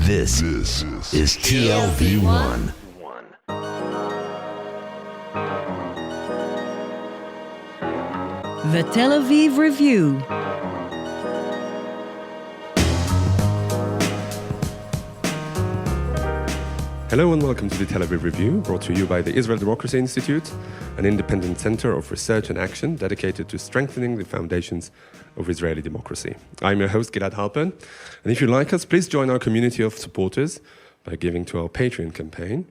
This is TLV1. The Tel Aviv Review. Hello and welcome to the Tel Aviv Review, brought to you by the Israel Democracy Institute, an independent center of research and action dedicated to strengthening the foundations of Israeli democracy. I'm your host, Gilad Halpern, and if you like us, please join our community of supporters by giving to our Patreon campaign.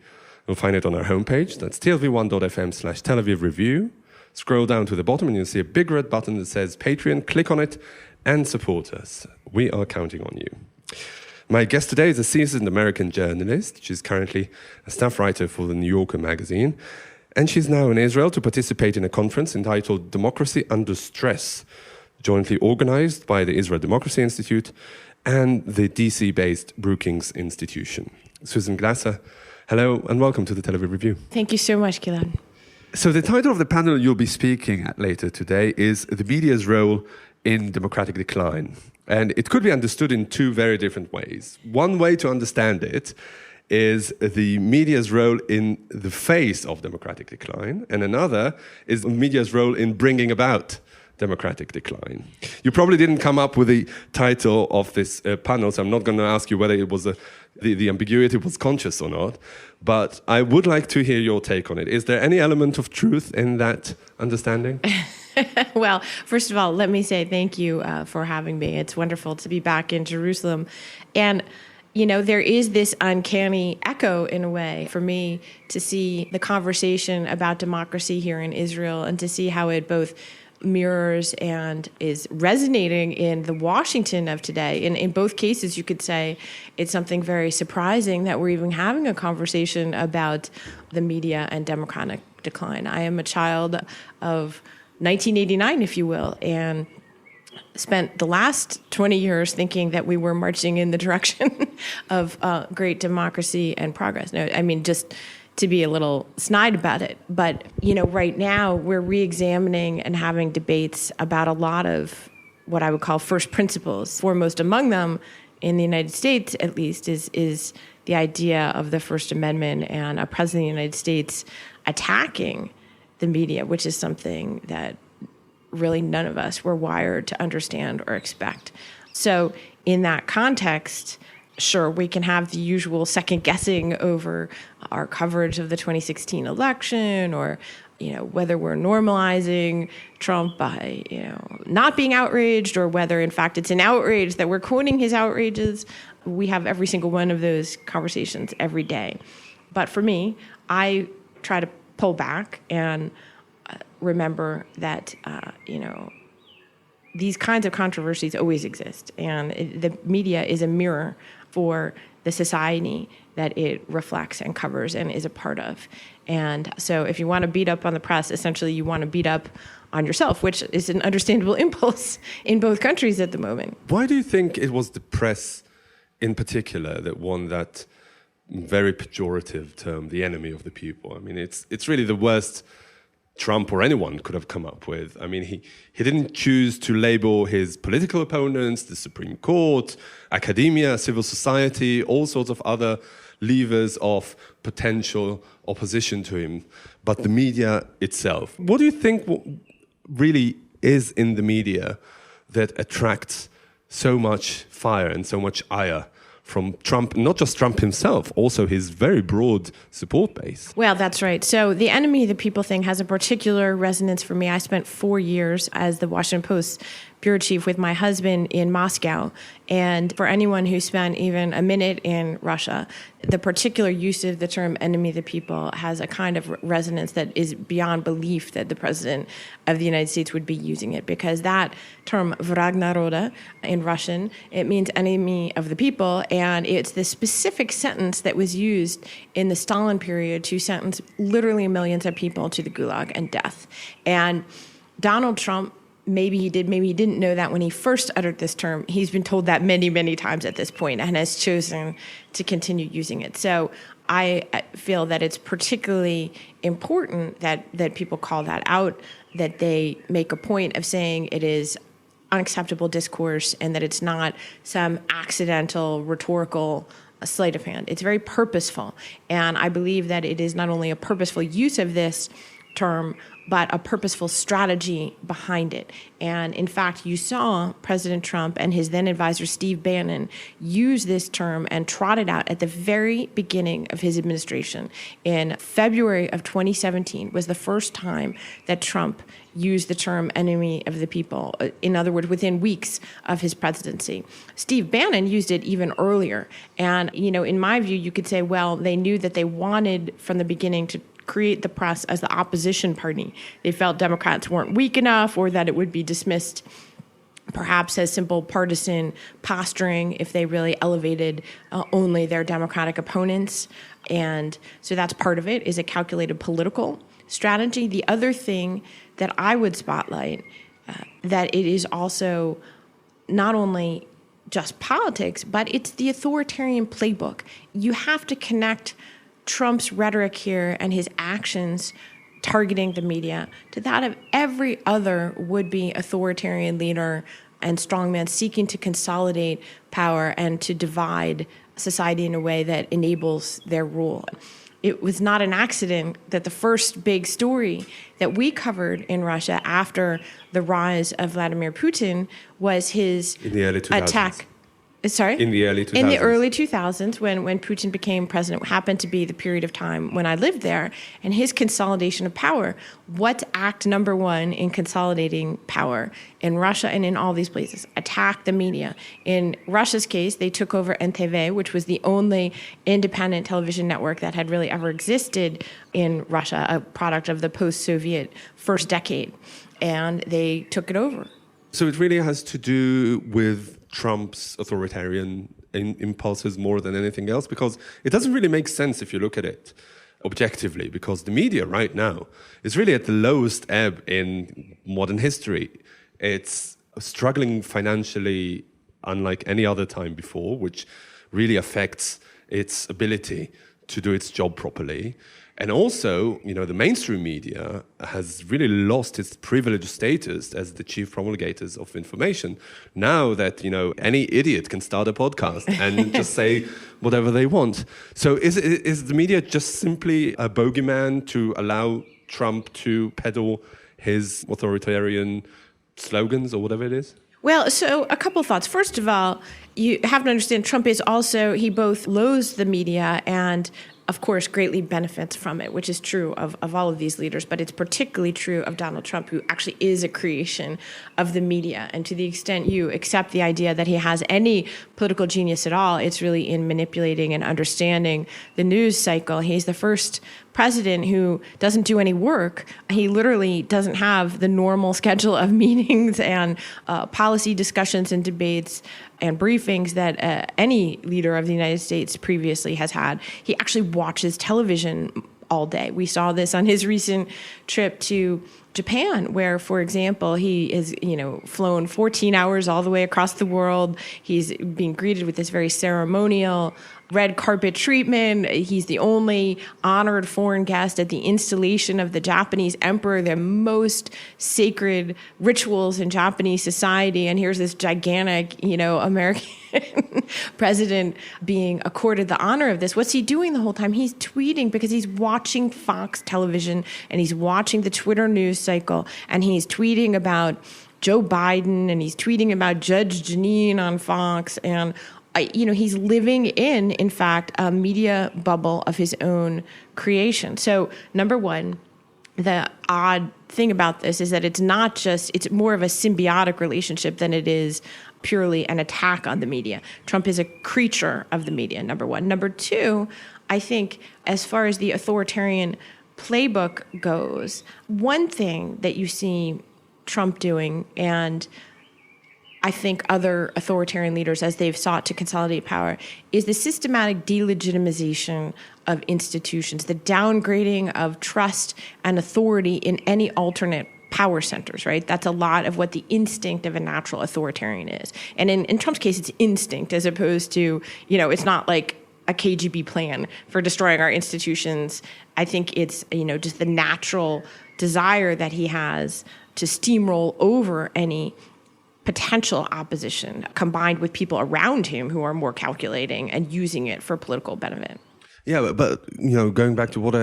You'll find it on our homepage, that's tlv1.fm/Tel Aviv Review. Scroll down to the bottom and you'll see a big red button that says Patreon. Click on it and support us. We are counting on you. My guest today is a seasoned American journalist. She's currently a staff writer for the New Yorker magazine. And she's now in Israel to participate in a conference entitled Democracy Under Stress, jointly organized by the Israel Democracy Institute and the DC-based Brookings Institution. Susan Glasser, hello and welcome to the Tel Aviv Review. Thank you so much, Gilad. So the title of the panel you'll be speaking at later today is The Media's Role in Democratic Decline. And it could be understood in two very different ways. One way to understand it is the media's role in the face of democratic decline, and another is the media's role in bringing about democratic decline. You probably didn't come up with the title of this panel, so I'm not going to ask you whether it was the ambiguity was conscious or not, but I would like to hear your take on it. Is there any element of truth in that understanding? Well, first of all, let me say thank you for having me. It's wonderful to be back in Jerusalem. And, you know, there is this uncanny echo in a way for me to see the conversation about democracy here in Israel and to see how it both mirrors and is resonating in the Washington of today. In both cases, you could say it's something very surprising that we're even having a conversation about the media and democratic decline. I am a child of 1989, if you will, and spent the last 20 years thinking that we were marching in the direction of great democracy and progress. No, I mean, just to be a little snide about it. But, you know, right now we're re-examining and having debates about a lot of what I would call first principles. Foremost among them, in the United States at least, is the idea of the First Amendment and a president of the United States attacking the media, which is something that really none of us were wired to understand or expect. So in that context, sure, we can have the usual second guessing over our coverage of the 2016 election or, you know, whether we're normalizing Trump by, you know, not being outraged or whether, in fact, it's an outrage that we're quoting his outrages. We have every single one of those conversations every day. But for me, I try to pull back and remember that, you know, these kinds of controversies always exist. And the media is a mirror for the society that it reflects and covers and is a part of. And so if you want to beat up on the press, essentially you want to beat up on yourself, which is an understandable impulse in both countries at the moment. Why do you think it was the press in particular that won that very pejorative term, the enemy of the people? I mean, it's really the worst Trump or anyone could have come up with. I mean, he didn't choose to label his political opponents, the Supreme Court, academia, civil society, all sorts of other levers of potential opposition to him, but the media itself. What do you think really is in the media that attracts so much fire and so much ire from Trump, not just Trump himself, also his very broad support base? Well, that's right. So the enemy of the people thing has a particular resonance for me. I spent 4 years as the Washington Post bureau chief with my husband in Moscow. And for anyone who spent even a minute in Russia, the particular use of the term enemy of the people has a kind of resonance that is beyond belief that the president of the United States would be using it, because that term, vrag naroda, in Russian, it means enemy of the people. And it's the specific sentence that was used in the Stalin period to sentence literally millions of people to the gulag and death. And Donald Trump, maybe he did, maybe he didn't know that when he first uttered this term. He's been told that many, many times at this point and has chosen to continue using it. So I feel that it's particularly important that people call that out, that they make a point of saying it is unacceptable discourse and that it's not some accidental rhetorical a sleight of hand. It's very purposeful. And I believe that it is not only a purposeful use of this term, but a purposeful strategy behind it. And in fact, you saw President Trump and his then advisor, Steve Bannon, use this term and trot it out at the very beginning of his administration. In February of 2017 was the first time that Trump used the term enemy of the people. In other words, within weeks of his presidency. Steve Bannon used it even earlier. And, in my view, you could say, well, they knew that they wanted from the beginning to create the press as the opposition party. They felt Democrats weren't weak enough, or that it would be dismissed perhaps as simple partisan posturing if they really elevated only their Democratic opponents. And so that's part of it, is a calculated political strategy. The other thing that I would spotlight, that it is also not only just politics, but it's the authoritarian playbook. You have to connect Trump's rhetoric here and his actions targeting the media to that of every other would-be authoritarian leader and strongman seeking to consolidate power and to divide society in a way that enables their rule. It was not an accident that the first big story that we covered in Russia after the rise of Vladimir Putin was his in the early 2000s. attack. Sorry? In the early 2000s. In the early 2000s, when Putin became president, happened to be the period of time when I lived there, and his consolidation of power. What's act number one in consolidating power in Russia and in all these places? Attack the media. In Russia's case, they took over NTV, which was the only independent television network that had really ever existed in Russia, a product of the post-Soviet first decade, and they took it over. So it really has to do with Trump's authoritarian impulses more than anything else, because it doesn't really make sense if you look at it objectively, because the media right now is really at the lowest ebb in modern history. It's struggling financially unlike any other time before, which really affects its ability to do its job properly. And also, the mainstream media has really lost its privileged status as the chief promulgators of information. Now that, any idiot can start a podcast and just say whatever they want. So is the media just simply a bogeyman to allow Trump to peddle his authoritarian slogans or whatever it is? Well, so a couple thoughts. First of all, you have to understand Trump is also, he both loathes the media and, of course, greatly benefits from it, which is true of all of these leaders, but it's particularly true of Donald Trump, who actually is a creation of the media. And to the extent you accept the idea that he has any political genius at all, it's really in manipulating and understanding the news cycle. He's the first president who doesn't do any work. He literally doesn't have the normal schedule of meetings and policy discussions and debates and briefings that any leader of the United States previously has had. He actually watches television all day. We saw this on his recent trip to Japan, where, for example, he is, flown 14 hours all the way across the world. He's being greeted with this very ceremonial red carpet treatment. He's the only honored foreign guest at the installation of the Japanese emperor, the most sacred rituals in Japanese society. And here's this gigantic, American president being accorded the honor of this. What's he doing the whole time? He's tweeting because he's watching Fox television and he's watching the Twitter news cycle, and he's tweeting about Joe Biden and he's tweeting about Judge Jeanine on Fox, and he's living in fact, a media bubble of his own creation. So, number one, the odd thing about this is that it's more of a symbiotic relationship than it is purely an attack on the media. Trump is a creature of the media, number one. Number two, I think as far as the authoritarian playbook goes, one thing that you see Trump doing, and I think other authoritarian leaders, as they've sought to consolidate power, is the systematic delegitimization of institutions, the downgrading of trust and authority in any alternate power centers, right? That's a lot of what the instinct of a natural authoritarian is. And in Trump's case, it's instinct as opposed to, it's not like a KGB plan for destroying our institutions. I think it's, just the natural desire that he has to steamroll over any potential opposition combined with people around him who are more calculating and using it for political benefit. Yeah, but going back to what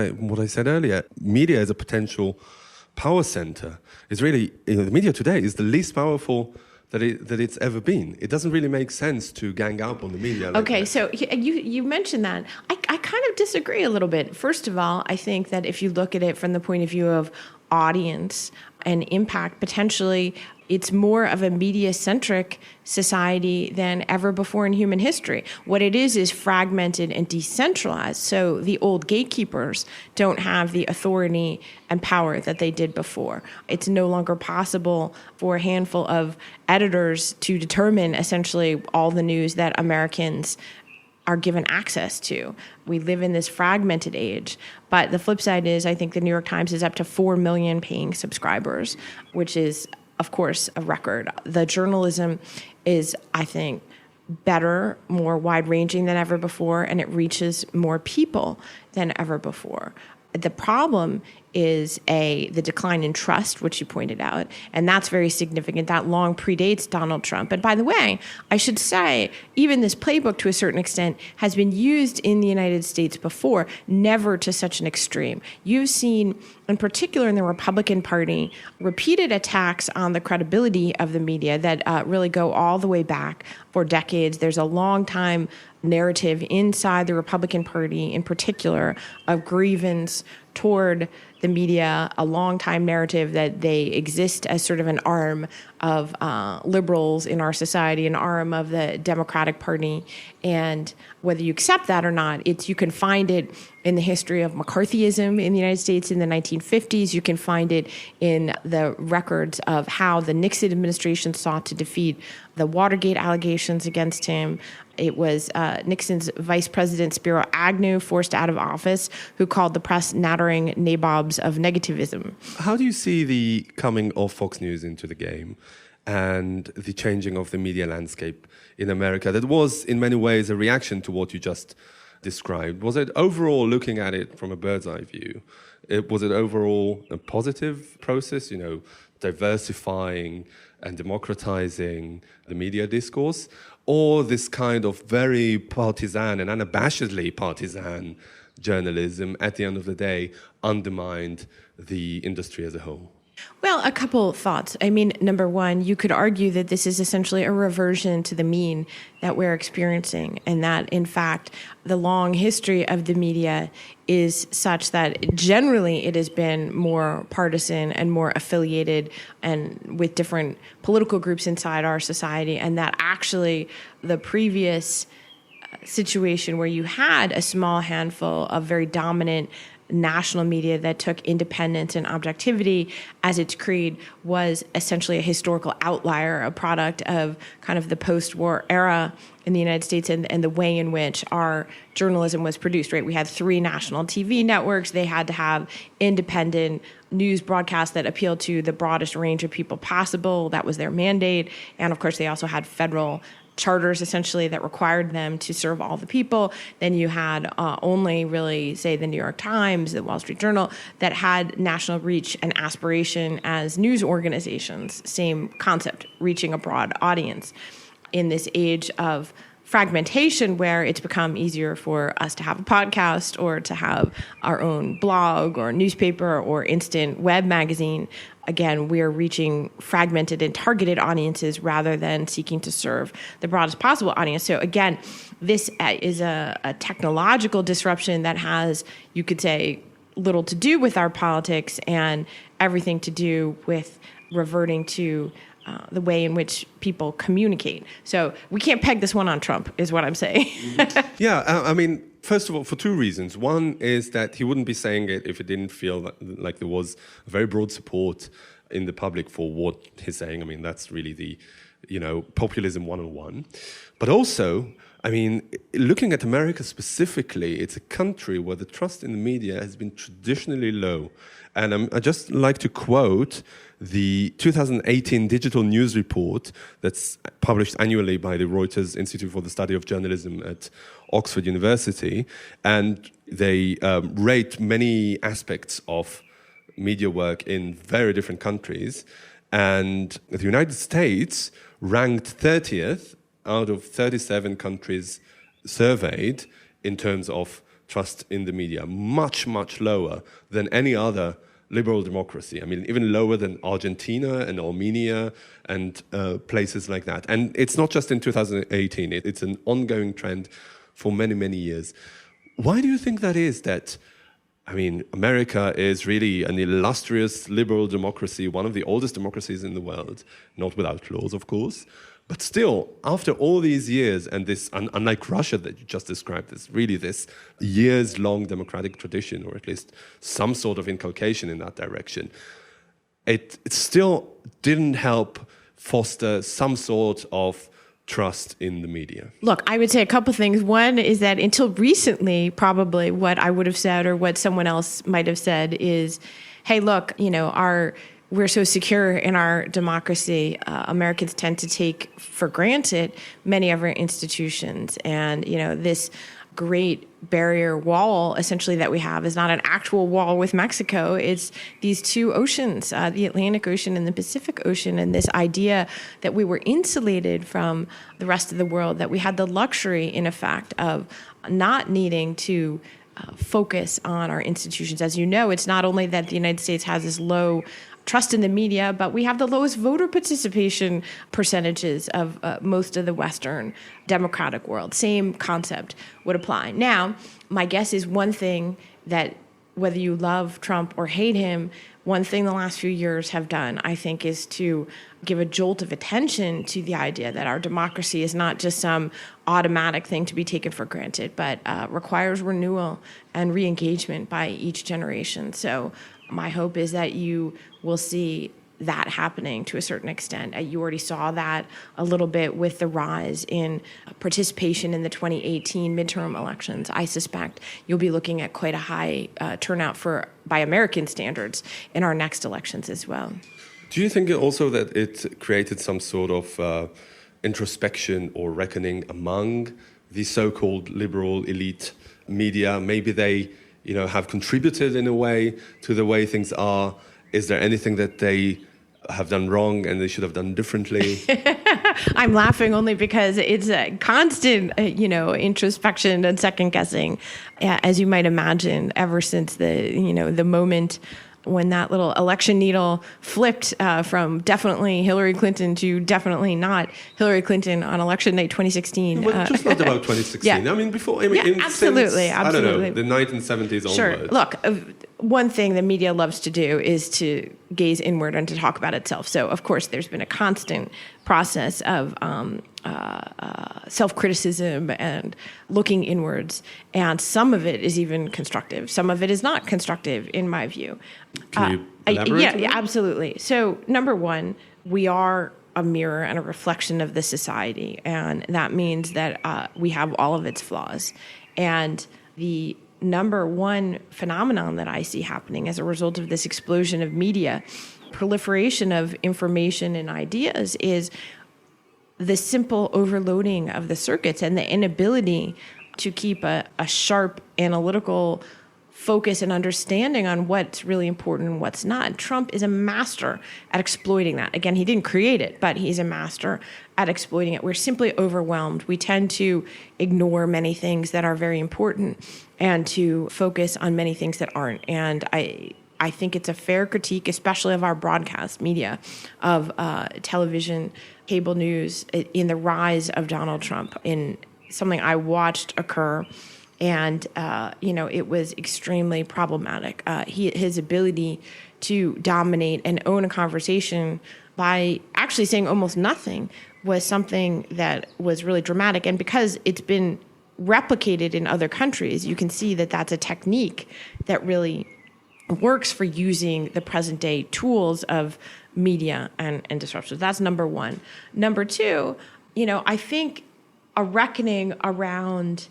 I said earlier, media is a potential power center. It's really, the media today is the least powerful that it's ever been. It doesn't really make sense to gang up on the media. Okay, so you mentioned that. I kind of disagree a little bit. First of all, I think that if you look at it from the point of view of audience and impact, potentially it's more of a media-centric society than ever before in human history. What it is fragmented and decentralized. So the old gatekeepers don't have the authority and power that they did before. It's no longer possible for a handful of editors to determine essentially all the news that Americans are given access to. We live in this fragmented age. But the flip side is I think the New York Times is up to 4 million paying subscribers, which is, of course, a record. The journalism is, I think, better, more wide-ranging than ever before, and it reaches more people than ever before. The problem is the decline in trust, which you pointed out, and that's very significant. That long predates Donald Trump. And by the way, I should say, even this playbook to a certain extent has been used in the United States before, never to such an extreme. You've seen, in particular in the Republican Party, repeated attacks on the credibility of the media that really go all the way back for decades. There's a long time narrative inside the Republican Party, in particular, of grievance toward the media, a long-time narrative that they exist as sort of an arm of liberals in our society, an arm of the Democratic Party. And whether you accept that or not, you can find it in the history of McCarthyism in the United States in the 1950s. You can find it in the records of how the Nixon administration sought to defeat the Watergate allegations against him. It was Nixon's Vice President Spiro Agnew, forced out of office, who called the press nattering nabobs of negativism. How do you see the coming of Fox News into the game and the changing of the media landscape in America? That was, in many ways, a reaction to what you just described. Was it overall, looking at it from a bird's eye view, was it overall a positive process, diversifying and democratizing the media discourse? Or this kind of very partisan and unabashedly partisan journalism, at the end of the day, undermined the industry as a whole? Well, a couple thoughts. I mean, number one, you could argue that this is essentially a reversion to the mean that we're experiencing, and that, in fact, the long history of the media is such that generally it has been more partisan and more affiliated and with different political groups inside our society, and that actually the previous situation where you had a small handful of very dominant national media that took independence and objectivity as its creed was essentially a historical outlier, a product of kind of the post-war era in the United States and the way in which our journalism was produced, right? We had 3 national TV networks. They had to have independent news broadcasts that appealed to the broadest range of people possible. That was their mandate. And of course, they also had federal charters essentially that required them to serve all the people. Then you had only really, say, the New York Times, the Wall Street Journal, that had national reach and aspiration as news organizations. Same concept, reaching a broad audience. In this age of fragmentation where it's become easier for us to have a podcast or to have our own blog or newspaper or instant web magazine, again, we're reaching fragmented and targeted audiences rather than seeking to serve the broadest possible audience. So again, this is a technological disruption that has, you could say, little to do with our politics and everything to do with reverting to the way in which people communicate. So we can't peg this one on Trump, is what I'm saying. Yeah, I mean, first of all, for 2 reasons. One is that he wouldn't be saying it if it didn't feel like there was very broad support in the public for what he's saying. I mean, that's really the, populism 101. But also, I mean, looking at America specifically, it's a country where the trust in the media has been traditionally low. And I'd just like to quote the 2018 Digital News Report that's published annually by the Reuters Institute for the Study of Journalism at Oxford University. And they rate many aspects of media work in very different countries. And the United States ranked 30th out of 37 countries surveyed in terms of trust in the media, much, much lower than any other liberal democracy. I mean, even lower than Argentina and Armenia and places like that. And it's not just in 2018. It's an ongoing trend for many, many years. Why do you think that is? That, I mean, America is really an illustrious liberal democracy, one of the oldest democracies in the world, not without flaws, of course. But still, after all these years, and this, unlike Russia that you just described, is really this years-long democratic tradition, or at least some sort of inculcation in that direction, it still didn't help foster some sort of trust in the media. Look, I would say a couple things. One is that until recently, probably what I would have said or what someone else might have said is, hey, look, we're so secure in our democracy. Americans tend to take for granted many of our institutions. And, this great barrier wall essentially that we have is not an actual wall with Mexico. It's these two oceans, the Atlantic Ocean and the Pacific Ocean. And this idea that we were insulated from the rest of the world, that we had the luxury, in effect, of not needing to focus on our institutions. As you know, it's not only that the United States has this low trust in the media, but we have the lowest voter participation percentages of most of the Western democratic world. Same concept would apply. Now, my guess is one thing that, whether you love Trump or hate him, one thing the last few years have done, I think, is to give a jolt of attention to the idea that our democracy is not just some automatic thing to be taken for granted, but requires renewal and re-engagement by each generation. So my hope is that you will see that happening to a certain extent. You already saw that a little bit with the rise in participation in the 2018 midterm elections. I suspect you'll be looking at quite a high turnout by American standards in our next elections as well. Do you think also that it created some sort of introspection or reckoning among the so-called liberal elite media? Maybe they have contributed in a way to the way things are. Is there anything that they have done wrong and they should have done differently? I'm laughing only because it's a constant, introspection and second guessing, as you might imagine, ever since the moment when that little election needle flipped from definitely Hillary Clinton to definitely not Hillary Clinton on election night 2016. Well, just not about 2016. Yeah. I mean, before. Absolutely. I don't know, the 1970s onwards. Sure. Look, one thing the media loves to do is to gaze inward and to talk about itself. So, of course, there's been a constant process of self-criticism and looking inwards. And some of it is even constructive. Some of it is not constructive, in my view. Can you elaborate? Yeah, absolutely. So, number one, we are a mirror and a reflection of the society. And that means that we have all of its flaws. And the number one phenomenon that I see happening as a result of this explosion of media, proliferation of information and ideas, is the simple overloading of the circuits and the inability to keep a sharp analytical focus and understanding on what's really important and what's not. Trump is a master at exploiting that. Again, he didn't create it, but he's a master at exploiting it. We're simply overwhelmed. We tend to ignore many things that are very important and to focus on many things that aren't. And I think it's a fair critique, especially of our broadcast media, of television, cable news, in the rise of Donald Trump, in something I watched occur. And, it was extremely problematic. His ability to dominate and own a conversation by actually saying almost nothing was something that was really dramatic. And because it's been replicated in other countries, you can see that that's a technique that really works for using the present day tools of media and disruption. That's number one. Number two, I think a reckoning around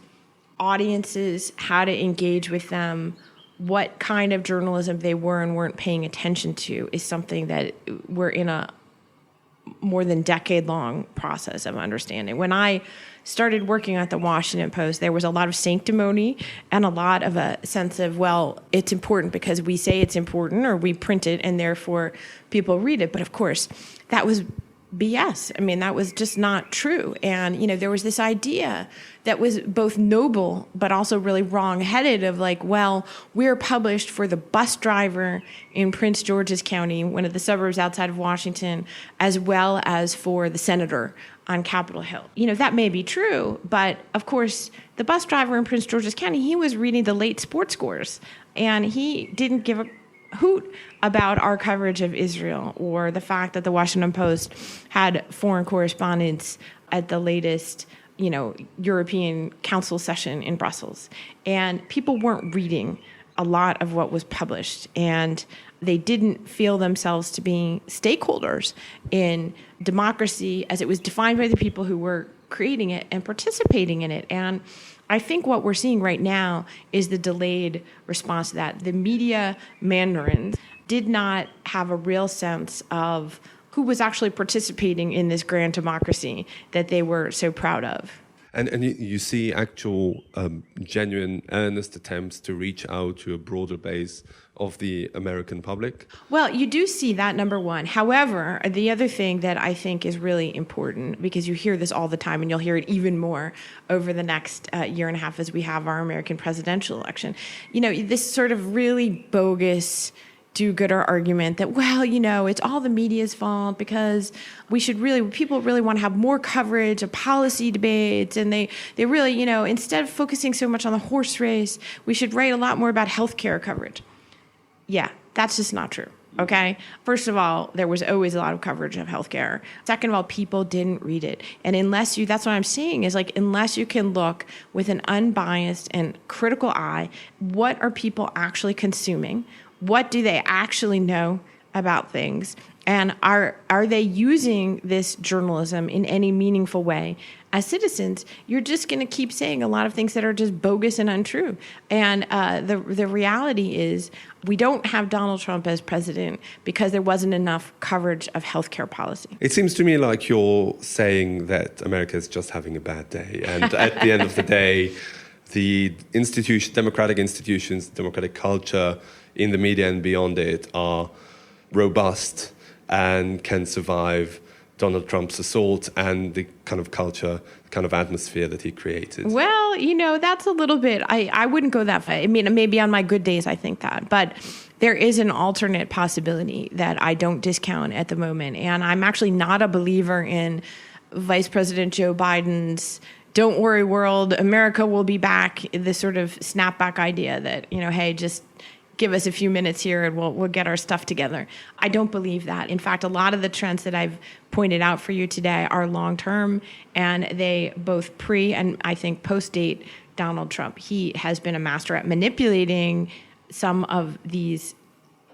audiences, how to engage with them, what kind of journalism they were and weren't paying attention to, is something that we're in a more than decade-long process of understanding. When I started working at the Washington Post, there was a lot of sanctimony and a lot of a sense of, well, it's important because we say it's important or we print it and therefore people read it. But of course, that was BS. I mean, that was just not true. And, there was this idea that was both noble but also really wrong-headed of like, well, we're published for the bus driver in Prince George's County, one of the suburbs outside of Washington, as well as for the senator on Capitol Hill. That may be true, but of course, the bus driver in Prince George's County, he was reading the late sports scores, and he didn't give a hoot about our coverage of Israel or the fact that the Washington Post had foreign correspondents at the latest, European Council session in Brussels. And people weren't reading a lot of what was published, and they didn't feel themselves to be stakeholders in democracy as it was defined by the people who were creating it and participating in it. And I think what we're seeing right now is the delayed response to that. The media mandarins did not have a real sense of who was actually participating in this grand democracy that they were so proud of. And you see actual genuine, earnest attempts to reach out to a broader base of the American public? Well, you do see that, number one. However, the other thing that I think is really important, because you hear this all the time and you'll hear it even more over the next year and a half as we have our American presidential election, this sort of really bogus do-gooder argument that, well, it's all the media's fault because people really want to have more coverage of policy debates, and they really, instead of focusing so much on the horse race, we should write a lot more about healthcare coverage. Yeah, that's just not true. Okay. First of all, there was always a lot of coverage of healthcare. Second of all, people didn't read it. And that's what I'm saying is like, unless you can look with an unbiased and critical eye, what are people actually consuming? What do they actually know about things? And are they using this journalism in any meaningful way? As citizens, you're just going to keep saying a lot of things that are just bogus and untrue. And the reality is we don't have Donald Trump as president because there wasn't enough coverage of healthcare policy. It seems to me like you're saying that America is just having a bad day. And at the end of the day, the democratic institutions, democratic culture in the media and beyond it are robust and can survive Donald Trump's assault and the kind of culture, kind of atmosphere that he created. Well, that's a little bit, I wouldn't go that far. I mean, maybe on my good days I think that, but there is an alternate possibility that I don't discount at the moment. And I'm actually not a believer in Vice President Joe Biden's "don't worry world, America will be back," this sort of snapback idea that, hey, just give us a few minutes here and we'll get our stuff together. I don't believe that. In fact, a lot of the trends that I've pointed out for you today are long-term, and they both pre and I think post-date Donald Trump. He has been a master at manipulating some of these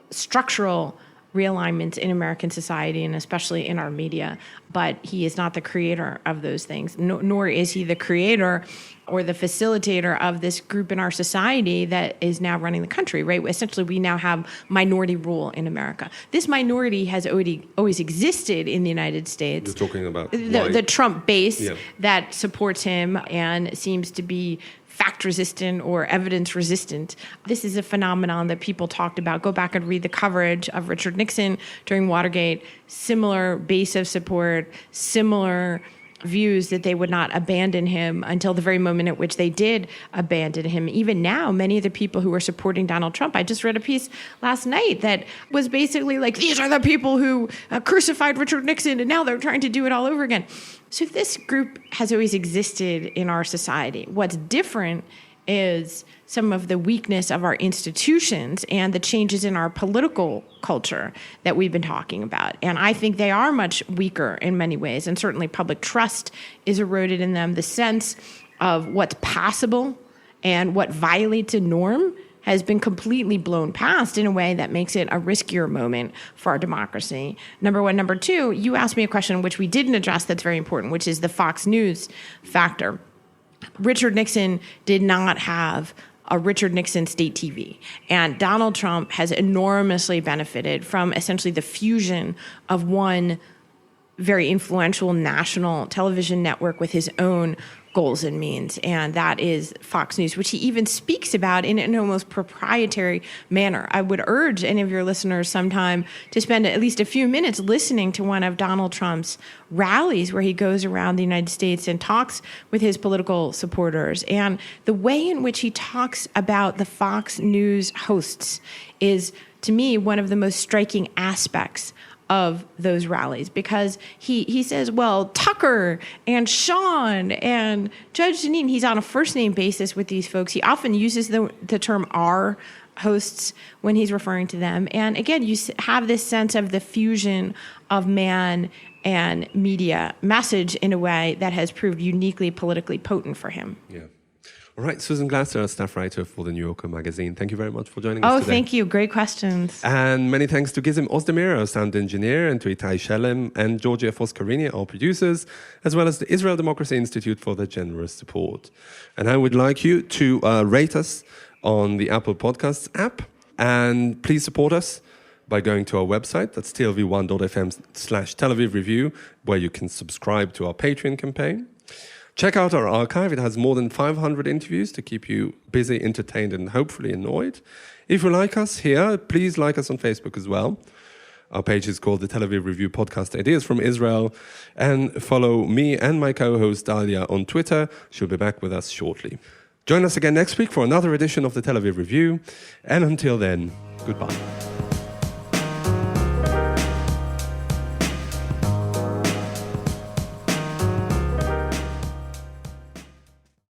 structural realignments in American society and especially in our media, but he is not the creator of those things, nor is he the creator or the facilitator of this group in our society that is now running the country, right? Essentially, we now have minority rule in America. This minority has always existed in the United States. You're talking about the Trump base that supports him and seems to be fact-resistant or evidence-resistant. This is a phenomenon that people talked about. Go back and read the coverage of Richard Nixon during Watergate. Similar base of support, similar views that they would not abandon him until the very moment at which they did abandon him. Even now, many of the people who are supporting Donald Trump, I just read a piece last night that was basically like, these are the people who crucified Richard Nixon, and now they're trying to do it all over again. So this group has always existed in our society. What's different is some of the weakness of our institutions and the changes in our political culture that we've been talking about. And I think they are much weaker in many ways. And certainly public trust is eroded in them. The sense of what's possible and what violates a norm has been completely blown past in a way that makes it a riskier moment for our democracy. Number one. Number two, you asked me a question which we didn't address that's very important, which is the Fox News factor. Richard Nixon did not have a Richard Nixon state TV. And Donald Trump has enormously benefited from essentially the fusion of one very influential national television network with his own goals and means, and that is Fox News, which he even speaks about in an almost proprietary manner. I would urge any of your listeners sometime to spend at least a few minutes listening to one of Donald Trump's rallies where he goes around the United States and talks with his political supporters. And the way in which he talks about the Fox News hosts is, to me, one of the most striking aspects of those rallies, because he says, well, Tucker and Sean and Judge Jeanine, he's on a first name basis with these folks. He often uses the term our hosts when he's referring to them. And again, you have this sense of the fusion of man and media message in a way that has proved uniquely politically potent for him. Yeah. All right, Susan Glasser, staff writer for the New Yorker magazine. Thank you very much for joining us today. Oh, thank you. Great questions. And many thanks to Gizem Ozdemir, our sound engineer, and to Itai Shelem and Georgia Foscarini, our producers, as well as the Israel Democracy Institute for their generous support. And I would like you to rate us on the Apple Podcasts app, and please support us by going to our website, that's tlv1.fm/Tel Aviv Review, where you can subscribe to our Patreon campaign. Check out our archive. It has more than 500 interviews to keep you busy, entertained, and hopefully annoyed. If you like us here, please like us on Facebook as well. Our page is called the Tel Aviv Review Podcast Ideas from Israel. And follow me and my co-host Dalia on Twitter. She'll be back with us shortly. Join us again next week for another edition of the Tel Aviv Review. And until then, goodbye.